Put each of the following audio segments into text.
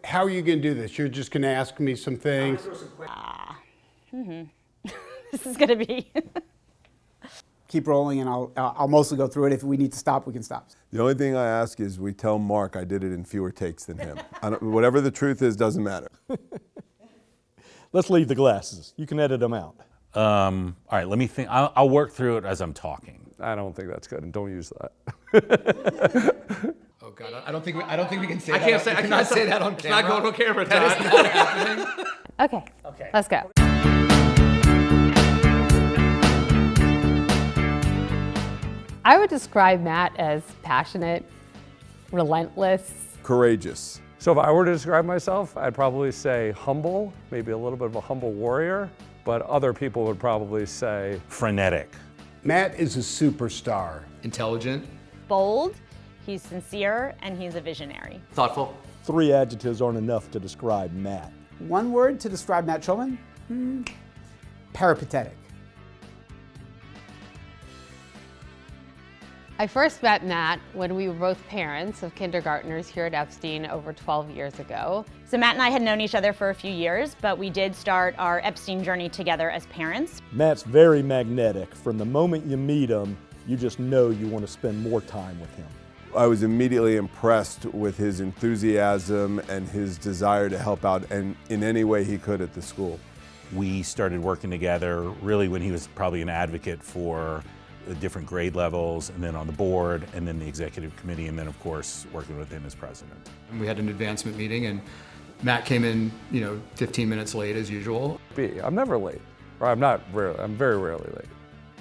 How are you going to do this? You're just going to ask me some things? This is going to be... Keep rolling, and I'll mostly go through it. If we need to stop, we can stop. The only thing I ask is we tell Mark I did it in fewer takes than him. Whatever the truth is doesn't matter. Let's leave the glasses. You can edit them out. All right, let me think. I'll work through it as I'm talking. I don't think that's good, and don't use that. Oh God, I don't think we can say I that. can't I cannot say that on It's camera. not going on camera. That is not happening. Okay, let's go. I would describe Matt as passionate, relentless. Courageous. So if I were to describe myself, I'd probably say humble, maybe a little bit of a humble warrior, but other people would probably say Frenetic. Matt is a superstar. Intelligent. Bold, he's sincere, and he's a visionary. Thoughtful. 3 adjectives aren't enough to describe Matt. One word to describe Matt Schulman? Peripatetic. I first met Matt when we were both parents of kindergartners here at Epstein over 12 years ago. So Matt and I had known each other for a few years, but we did start our Epstein journey together as parents. Matt's very magnetic. From the moment you meet him, you just know you want to spend more time with him. I was immediately impressed with his enthusiasm and his desire to help out in any way he could at the school. We started working together really when he was probably an advocate for the different grade levels, and then on the board, and then the executive committee, and then of course working with him as president. And we had an advancement meeting, and Matt came in, 15 minutes late as usual. I'm never late, or I'm very rarely late.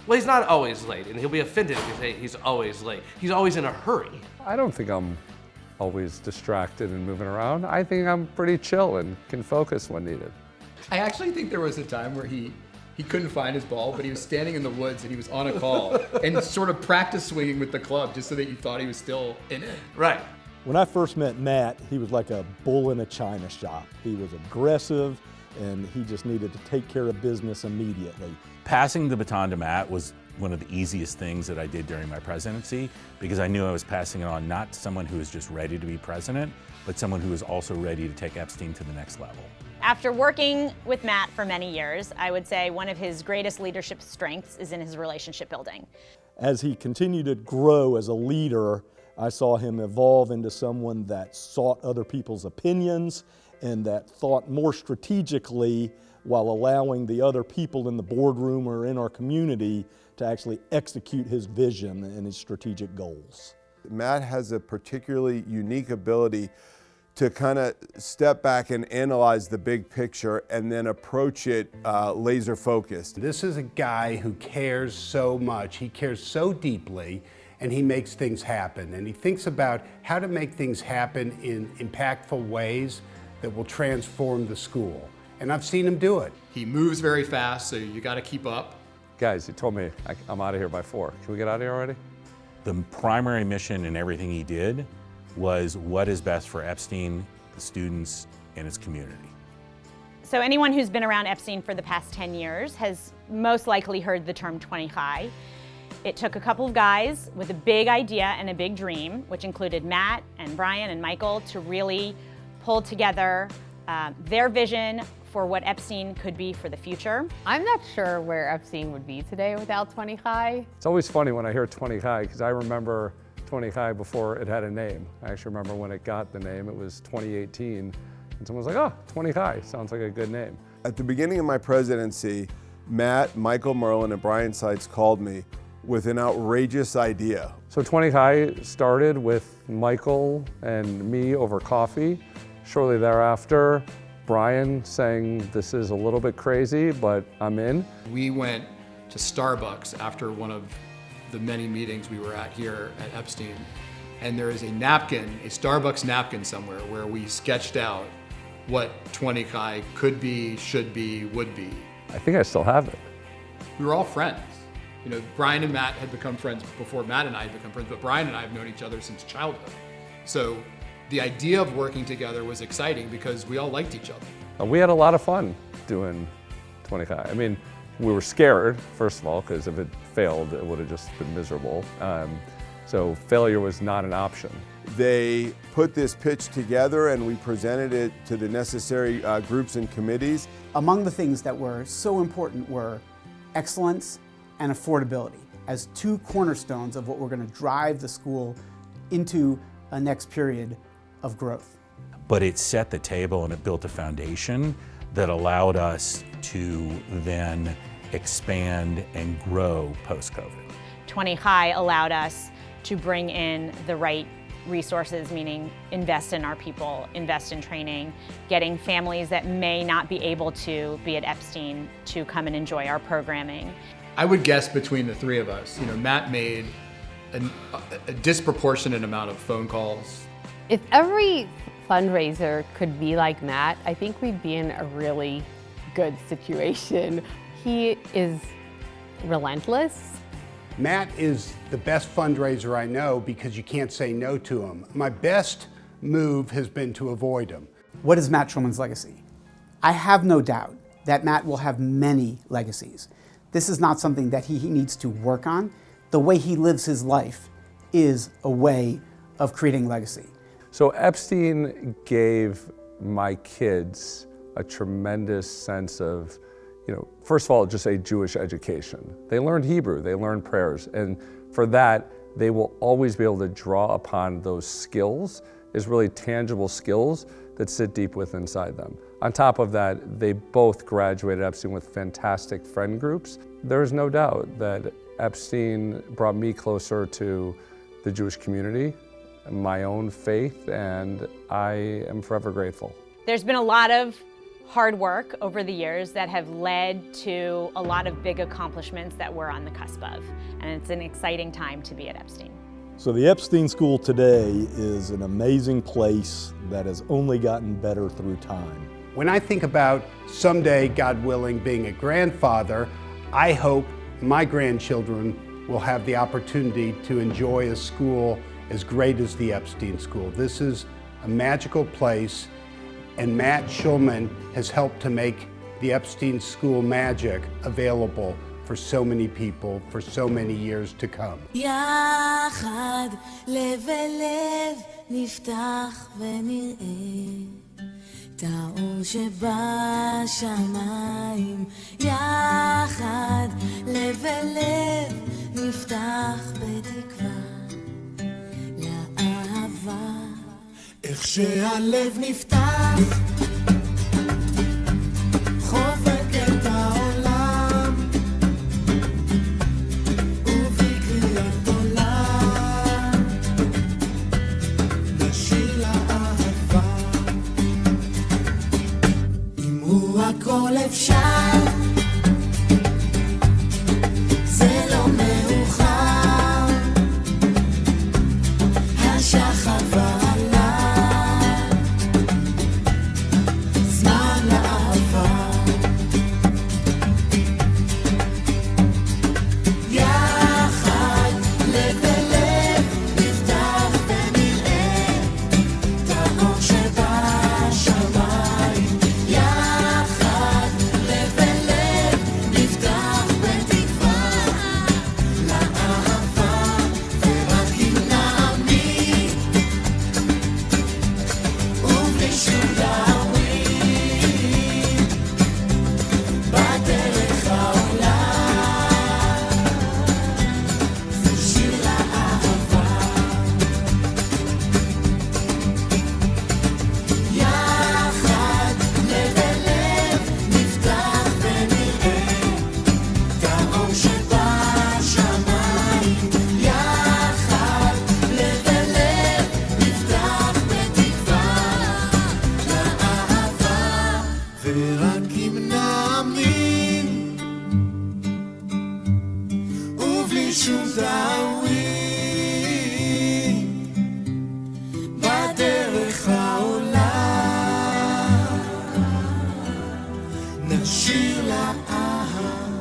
Well, he's not always late, and he'll be offended if you say he's always late. He's always in a hurry. I don't think I'm always distracted and moving around. I think I'm pretty chill and can focus when needed. I actually think there was a time where he couldn't find his ball, but he was standing in the woods and he was on a call and sort of practice swinging with the club just so that you thought he was still in it. Right. When I first met Matt, he was like a bull in a china shop. He was aggressive, and he just needed to take care of business immediately. Passing the baton to Matt was one of the easiest things that I did during my presidency, because I knew I was passing it on not to someone who was just ready to be president, but someone who was also ready to take Epstein to the next level. After working with Matt for many years, I would say one of his greatest leadership strengths is in his relationship building. As he continued to grow as a leader, I saw him evolve into someone that sought other people's opinions and that thought more strategically while allowing the other people in the boardroom or in our community to actually execute his vision and his strategic goals. Matt has a particularly unique ability to kind of step back and analyze the big picture and then approach it laser focused. This is a guy who cares so much, he cares so deeply, and he makes things happen. And he thinks about how to make things happen in impactful ways that will transform the school. And I've seen him do it. He moves very fast, so you got to keep up. Guys, he told me I'm out of here by 4. Can we get out of here already? The primary mission in everything he did was what is best for Epstein, the students, and its community. So anyone who's been around Epstein for the past 10 years has most likely heard the term 20 high. It took a couple of guys with a big idea and a big dream, which included Matt and Brian and Michael, to really pull together their vision for what Epstein could be for the future. I'm not sure where Epstein would be today without 20 High. It's always funny when I hear 20 High, because I remember 20 High before it had a name. I actually remember when it got the name, it was 2018, and someone was like, oh, 20 High, sounds like a good name. At the beginning of my presidency, Matt, Michael Merlin, and Brian Seitz called me with an outrageous idea. So 20 High started with Michael and me over coffee. Shortly thereafter, Brian saying, this is a little bit crazy, but I'm in. We went to Starbucks after one of the many meetings we were at here at Epstein, and there is a napkin, a Starbucks napkin somewhere, where we sketched out what 20 Chi could be, should be, would be. I think I still have it. We were all friends. Brian and Matt had become friends before Matt and I had become friends, but Brian and I have known each other since childhood. So the idea of working together was exciting because we all liked each other. We had a lot of fun doing 20 High. I mean, we were scared, first of all, because if it failed, it would have just been miserable. So failure was not an option. They put this pitch together and we presented it to the necessary groups and committees. Among the things that were so important were excellence and affordability as two cornerstones of what we're going to drive the school into a next period of growth. But it set the table and it built a foundation that allowed us to then expand and grow post-COVID. 20 High allowed us to bring in the right resources, meaning invest in our people, invest in training, getting families that may not be able to be at Epstein to come and enjoy our programming. I would guess between the three of us, Matt made a disproportionate amount of phone calls. If every fundraiser could be like Matt, I think we'd be in a really good situation. He is relentless. Matt is the best fundraiser I know because you can't say no to him. My best move has been to avoid him. What is Matt Schulman's legacy? I have no doubt that Matt will have many legacies. This is not something that he needs to work on. The way he lives his life is a way of creating legacy. So Epstein gave my kids a tremendous sense of, first of all, just a Jewish education. They learned Hebrew, they learned prayers, and for that, they will always be able to draw upon those skills, is really tangible skills that sit deep within inside them. On top of that, they both graduated Epstein with fantastic friend groups. There's no doubt that Epstein brought me closer to the Jewish community, my own faith, and I am forever grateful. There's been a lot of hard work over the years that have led to a lot of big accomplishments that we're on the cusp of, and it's an exciting time to be at Epstein. So the Epstein School today is an amazing place that has only gotten better through time. When I think about someday, God willing, being a grandfather, I hope my grandchildren will have the opportunity to enjoy a school as great as the Epstein School. This is a magical place, and Matt Schulman has helped to make the Epstein School magic available for so many people for so many years to come. יחד לב אל לב נפתח ונראה את האור שבשמיים. יחד לב אל לב נפתח בתקווה לאהבה. איך שהלב נפתח חובק את העולם ובקריאת עולם נשאיר לאהבה. אם הוא הכל אפשר זה לא מאוחר, השחר כבר בדרך העולם נשאיר לאהבה.